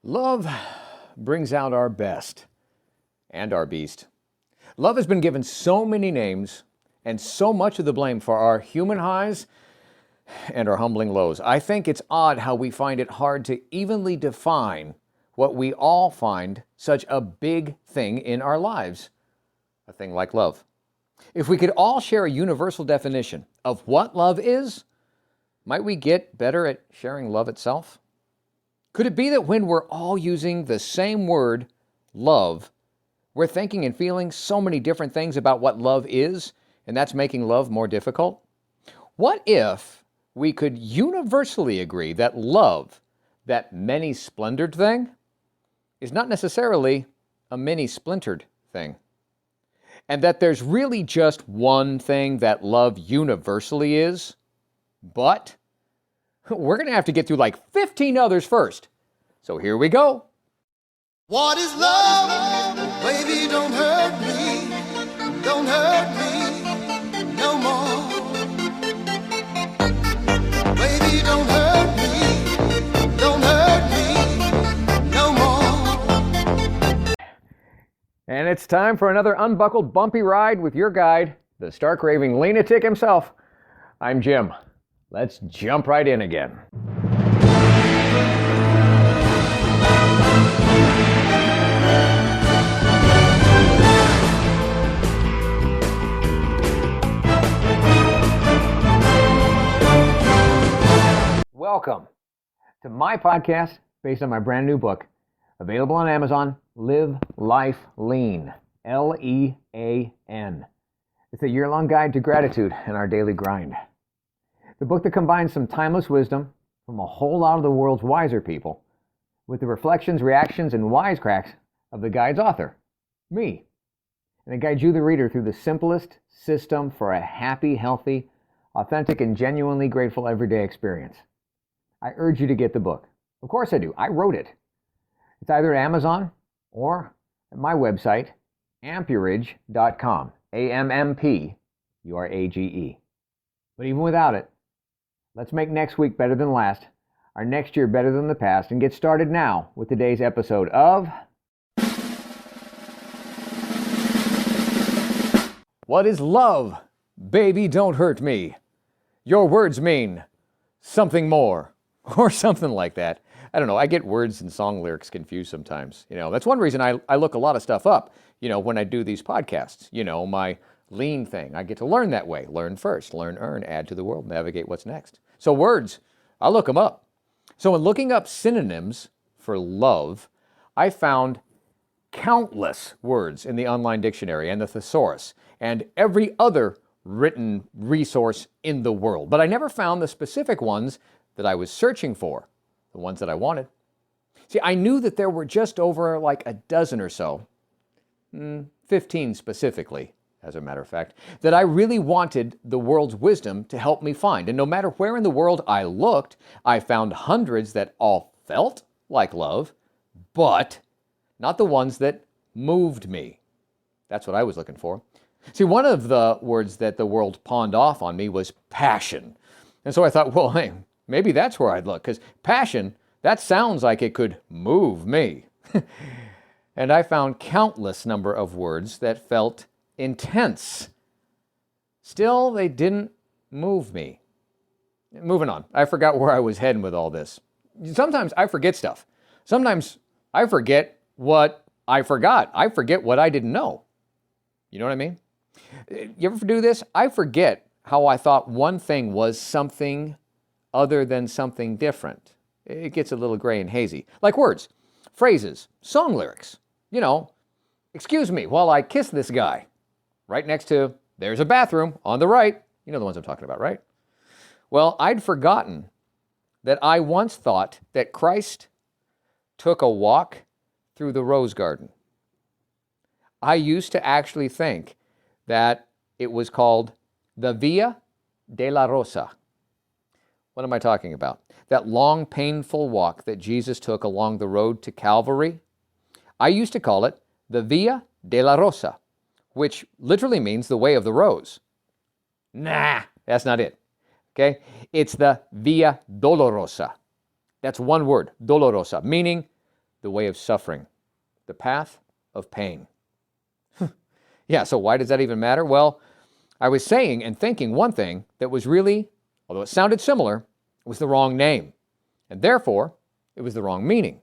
Love brings out our best and our beast. Love has been given so many names and so much of the blame for our human highs and our humbling lows. I think it's odd how we find it hard to evenly define what we all find such a big thing in our lives, a thing like love. If we could all share a universal definition of what love is, might we get better at sharing love itself? Could it be that when we're all using the same word, love, we're thinking and feeling so many different things about what love is, and that's making love more difficult? What if we could universally agree that love, that many splendered thing, is not necessarily a mini splintered thing? And that there's really just one thing that love universally is, but we're going to have to get through like 15 others first. So here we go. What is love? Baby, don't hurt me. Don't hurt me no more. Baby, don't hurt me. Don't hurt me no more. And it's time for another unbuckled bumpy ride with your guide, the stark raving LEAN-atic himself. I'm Jim. Let's jump right in again. Welcome to my podcast based on my brand new book, available on Amazon, Live Life Lean, L-E-A-N. It's a year-long guide to gratitude and our daily grind. The book that combines some timeless wisdom from a whole lot of the world's wiser people with the reflections, reactions, and wisecracks of the guide's author, me. And it guides you, the reader, through the simplest system for a happy, healthy, authentic, and genuinely grateful everyday experience. I urge you to get the book. Of course I do. I wrote it. It's either at Amazon or at my website, ampurage.com. A-M-M-P-U-R-A-G-E. But even without it, let's make next week better than last, our next year better than the past, and get started now with today's episode of What is Love? Baby, don't hurt me. Your words mean something more. Or something like that. I don't know. I get words and song lyrics confused sometimes. That's one reason I look a lot of stuff up, when I do these podcasts. My lean thing. I get to learn that way. Learn first, learn, earn, add to the world, navigate what's next. So words, I look them up. So in looking up synonyms for love, I found countless words in the online dictionary and the thesaurus and every other written resource in the world. But I never found the specific ones that I was searching for, the ones that I wanted. See, I knew that there were just over like a dozen or so, 15 specifically, as a matter of fact, that I really wanted the world's wisdom to help me find. And no matter where in the world I looked, I found hundreds that all felt like love, but not the ones that moved me. That's what I was looking for. See, one of the words that the world pawned off on me was passion. And so I thought, well, hey, maybe that's where I'd look, because passion, that sounds like it could move me. And I found countless number of words that felt intense. Still, they didn't move me. Moving on. I forgot where I was heading with all this. Sometimes I forget stuff. Sometimes I forget what I forgot. I forget what I didn't know. You know what I mean? You ever do this? I forget how I thought one thing was something other than something different. It gets a little gray and hazy. Like words, phrases, song lyrics. Excuse me while I kiss this guy. Right next to, there's a bathroom on the right. You know the ones I'm talking about, right? Well, I'd forgotten that I once thought that Christ took a walk through the rose garden. I used to actually think that it was called the Via de la Rosa. What am I talking about? That long, painful walk that Jesus took along the road to Calvary. I used to call it the Via de la Rosa, which literally means the way of the rose. Nah, that's not it. Okay? It's the Via Dolorosa. That's one word, dolorosa, meaning the way of suffering, the path of pain. Yeah, so why does that even matter? Well, I was saying and thinking one thing that was really, although it sounded similar, was the wrong name. And therefore, it was the wrong meaning.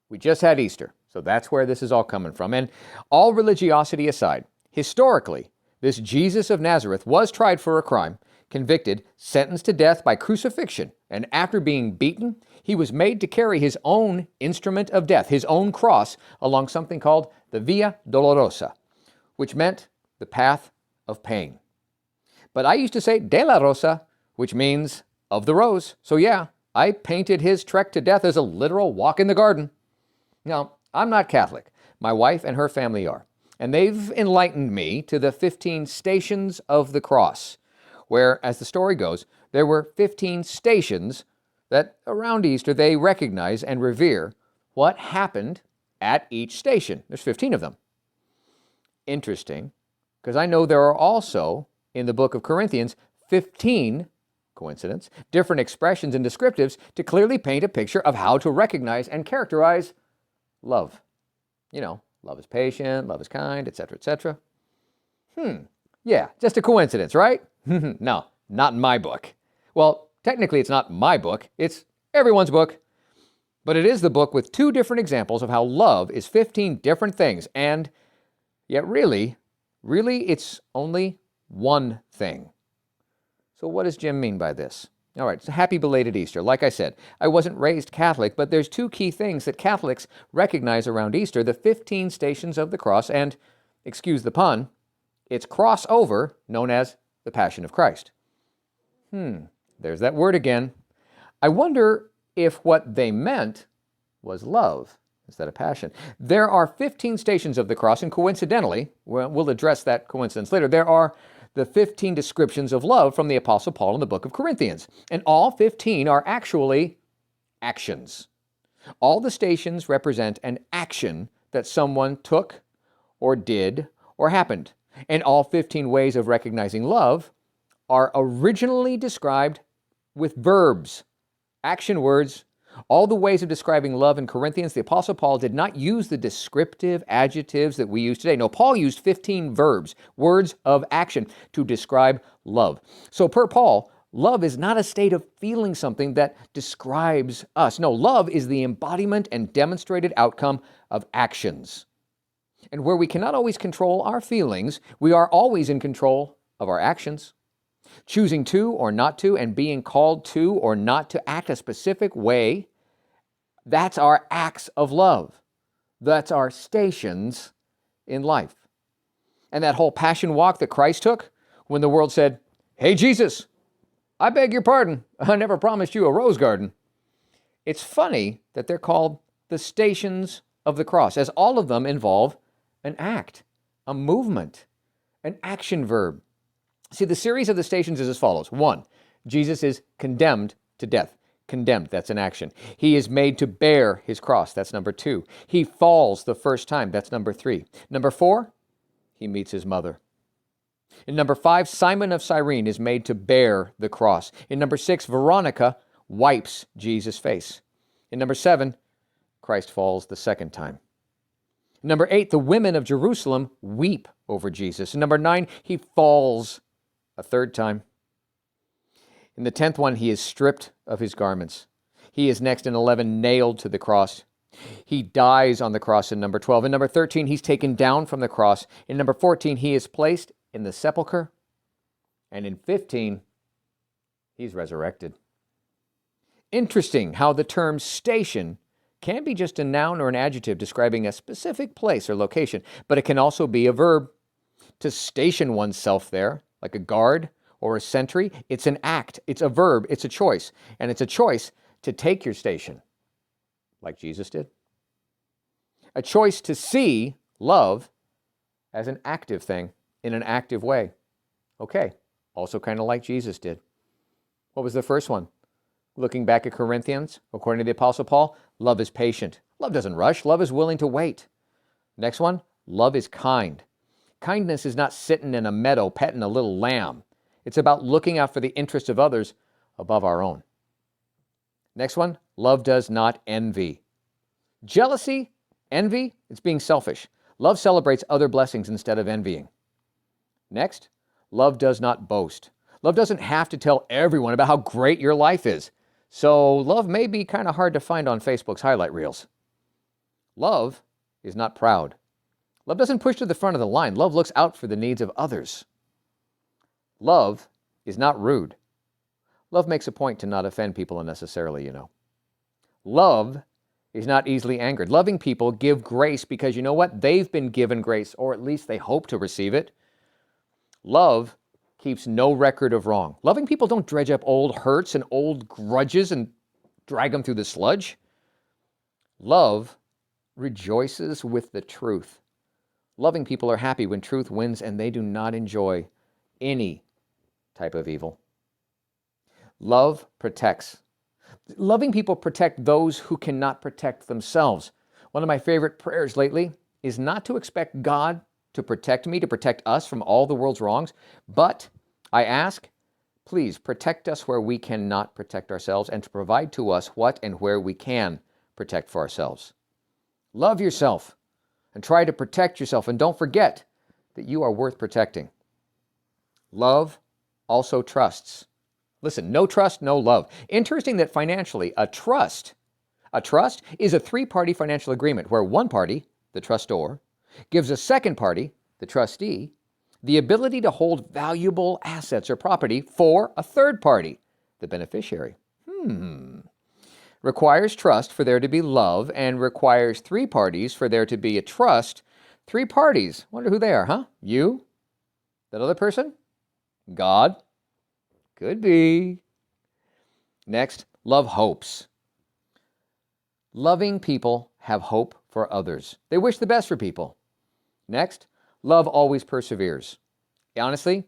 We just had Easter, so that's where this is all coming from. And all religiosity aside, historically, this Jesus of Nazareth was tried for a crime, convicted, sentenced to death by crucifixion, and after being beaten, he was made to carry his own instrument of death, his own cross, along something called the Via Dolorosa, which meant the path of pain. But I used to say de la Rosa, which means of the rose. So yeah, I painted his trek to death as a literal walk in the garden. Now, I'm not Catholic. My wife and her family are. And they've enlightened me to the 15 stations of the cross, where, as the story goes, there were 15 stations that around Easter they recognize and revere what happened at each station. There's 15 of them. Interesting, because I know there are also, in the book of Corinthians, 15, coincidence, different expressions and descriptives to clearly paint a picture of how to recognize and characterize love. You know, love is patient, love is kind, etc., etc. Yeah, just a coincidence, right? No, not in my book. Well, technically it's not my book, it's everyone's book. But it is the book with 2 different examples of how love is 15 different things, and yet really, it's only one thing. So what does Jim mean by this? All right, so happy belated Easter. Like I said, I wasn't raised Catholic, but there's 2 key things that Catholics recognize around Easter, the 15 stations of the cross, and, excuse the pun, its crossover known as the Passion of Christ. There's that word again. I wonder if what they meant was love instead of passion. There are 15 stations of the cross, and coincidentally, we'll address that coincidence later, there are the 15 descriptions of love from the Apostle Paul in the book of Corinthians. And all 15 are actually actions. All the stations represent an action that someone took or did or happened. And all 15 ways of recognizing love are originally described with verbs, action words. All the ways of describing love in Corinthians, the Apostle Paul did not use the descriptive adjectives that we use today. No, Paul used 15 verbs, words of action, to describe love. So per Paul, love is not a state of feeling something that describes us. No, love is the embodiment and demonstrated outcome of actions. And where we cannot always control our feelings, we are always in control of our actions. Choosing to or not to, and being called to or not to act a specific way, that's our acts of love. That's our stations in life. And that whole passion walk that Christ took when the world said, "Hey, Jesus, I beg your pardon. I never promised you a rose garden." It's funny that they're called the stations of the cross, as all of them involve an act, a movement, an action verb. See, the series of the stations is as follows. 1, Jesus is condemned to death. Condemned, that's an action. He is made to bear his cross. That's number 2. He falls the first time. That's number 3. Number 4, he meets his mother. In number 5, Simon of Cyrene is made to bear the cross. In number 6, Veronica wipes Jesus' face. In number 7, Christ falls the second time. In number 8, the women of Jerusalem weep over Jesus. In number 9, he falls a third time. In the 10th one, he is stripped of his garments. He is next in 11 nailed to the cross. He dies on the cross in number 12. In number 13, he's taken down from the cross. In number 14, he is placed in the sepulcher. And in 15, he's resurrected. Interesting how the term station can be just a noun or an adjective describing a specific place or location, but it can also be a verb. To station oneself there, like a guard or a sentry, it's an act, it's a verb, it's a choice. And it's a choice to take your station, like Jesus did. A choice to see love as an active thing, in an active way. Okay, also kind of like Jesus did. What was the first one? Looking back at Corinthians, according to the Apostle Paul, love is patient. Love doesn't rush, love is willing to wait. Next one, love is kind. Kindness is not sitting in a meadow petting a little lamb. It's about looking out for the interests of others above our own. Next one, love does not envy. Jealousy, envy, it's being selfish. Love celebrates other blessings instead of envying. Next, love does not boast. Love doesn't have to tell everyone about how great your life is. So love may be kind of hard to find on Facebook's highlight reels. Love is not proud. Love doesn't push to the front of the line. Love looks out for the needs of others. Love is not rude. Love makes a point to not offend people unnecessarily, you know. Love is not easily angered. Loving people give grace because you know what? They've been given grace, or at least they hope to receive it. Love keeps no record of wrong. Loving people don't dredge up old hurts and old grudges and drag them through the sludge. Love rejoices with the truth. Loving people are happy when truth wins and they do not enjoy any type of evil. Love protects. Loving people protect those who cannot protect themselves. One of my favorite prayers lately is not to expect God to protect me, to protect us from all the world's wrongs, but I ask, please protect us where we cannot protect ourselves and to provide to us what and where we can protect for ourselves. Love yourself and try to protect yourself, and don't forget that you are worth protecting. Love also trusts. Listen, no trust, no love. Interesting that financially, a trust is a three-party financial agreement where one party, the trustor, gives a second party, the trustee, the ability to hold valuable assets or property for a third party, the beneficiary. Requires trust for there to be love and requires three parties for there to be a trust. Three parties. Wonder who they are, huh? You? That other person? God? Could be. Next, love hopes. Loving people have hope for others. They wish the best for people. Next, love always perseveres. Honestly,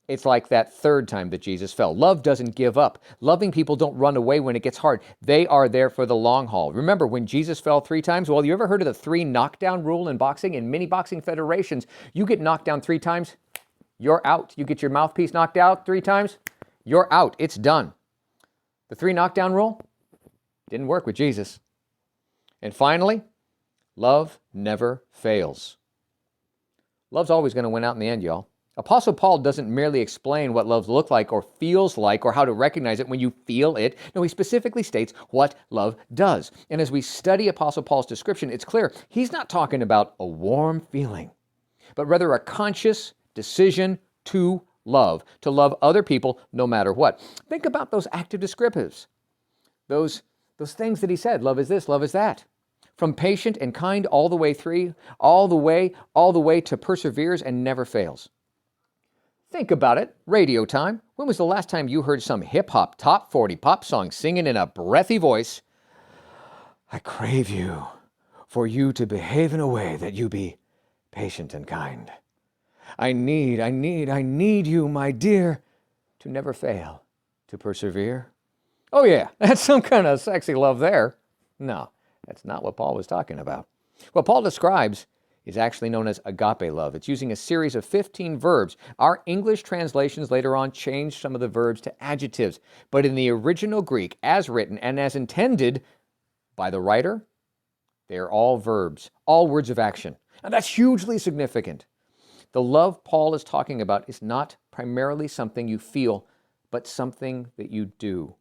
it's like that third time that Jesus fell. Love doesn't give up. Loving people don't run away when it gets hard. They are there for the long haul. Remember when Jesus fell 3 times? Well, you ever heard of the 3 knockdown rule in boxing? In many boxing federations, you get knocked down 3 times, you're out. You get your mouthpiece knocked out 3 times, you're out. It's done. The 3 knockdown rule didn't work with Jesus. And finally, love never fails. Love's always going to win out in the end, y'all. Apostle Paul doesn't merely explain what love looks like or feels like or how to recognize it when you feel it. No, he specifically states what love does. And as we study Apostle Paul's description, it's clear he's not talking about a warm feeling, but rather a conscious decision to love other people no matter what. Think about those active descriptives, those things that he said. Love is this, love is that. From patient and kind all the way to perseveres and never fails. Think about it. Radio time. When was the last time you heard some hip-hop top 40 pop song singing in a breathy voice? I crave you, for you to behave in a way that you be patient and kind. I need you, my dear, to never fail, to persevere. Oh yeah, that's some kind of sexy love there. No, that's not what Paul was talking about. What Paul describes is actually known as agape love. It's using a series of 15 verbs. Our English translations later on changed some of the verbs to adjectives, but in the original Greek, as written and as intended by the writer, they are all verbs, all words of action. And that's hugely significant. The love Paul is talking about is not primarily something you feel, but something that you do.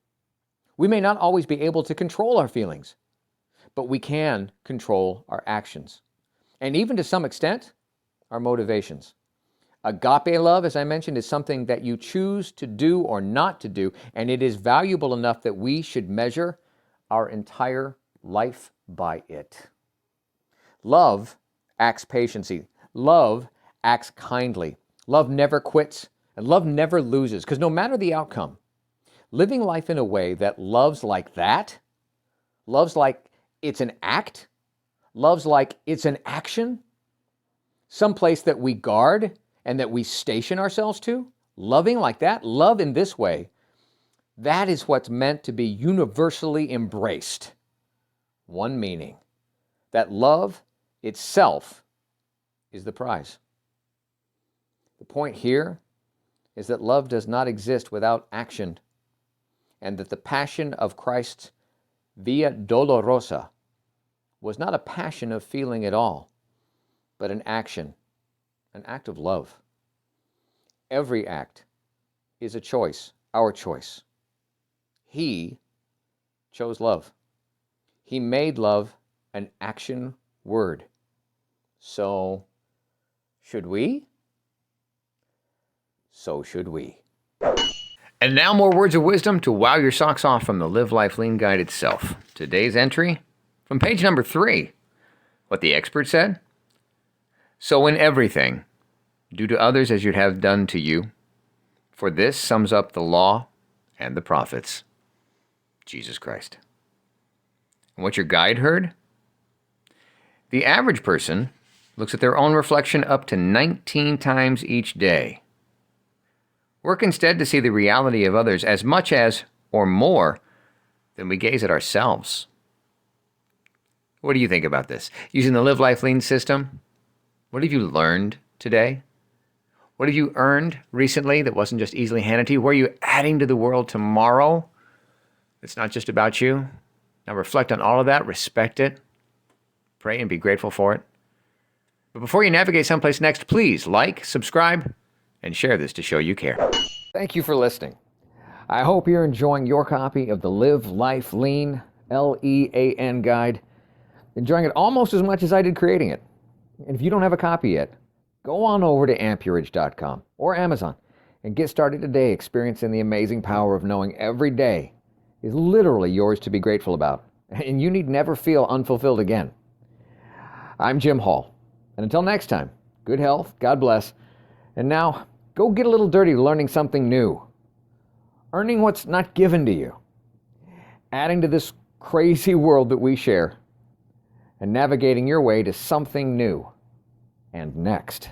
We may not always be able to control our feelings, but we can control our actions. And even to some extent, our motivations. Agape love, as I mentioned, is something that you choose to do or not to do, and it is valuable enough that we should measure our entire life by it. Love acts patiently. Love acts kindly. Love never quits, and love never loses, because no matter the outcome, living life in a way that loves like that, loves like it's an act, loves like it's an action, someplace that we guard and that we station ourselves to, loving like that, love in this way, that is what's meant to be universally embraced. One meaning, that love itself is the prize. The point here is that love does not exist without action, and that the passion of Christ's via dolorosa was not a passion of feeling at all, but an action, an act of love. Every act is a choice, our choice. He chose love. He made love an action word. So, should we? So should we. And now more words of wisdom to wow your socks off from the Live Life Lean Guide itself. Today's entry from page number 3. What the expert said? So in everything, do to others as you'd have done to you, for this sums up the law and the prophets. Jesus Christ. And what your guide heard? The average person looks at their own reflection up to 19 times each day. Work instead to see the reality of others as much as, or more, than we gaze at ourselves. What do you think about this? Using the Live Life Lean system, what have you learned today? What have you earned recently that wasn't just easily handed to you? What are you adding to the world tomorrow? It's not just about you. Now reflect on all of that, respect it, pray and be grateful for it. But before you navigate someplace next, please like, subscribe, and share this to show you care. Thank you for listening. I hope you're enjoying your copy of the Live Life Lean, LEAN guide. Enjoying it almost as much as I did creating it. And if you don't have a copy yet, go on over to amperage.com or Amazon and get started today experiencing the amazing power of knowing every day is literally yours to be grateful about. And you need never feel unfulfilled again. I'm Jim Hall. And until next time, good health, God bless. And now, go get a little dirty learning something new. Earning what's not given to you. Adding to this crazy world that we share. And navigating your way to something new and next.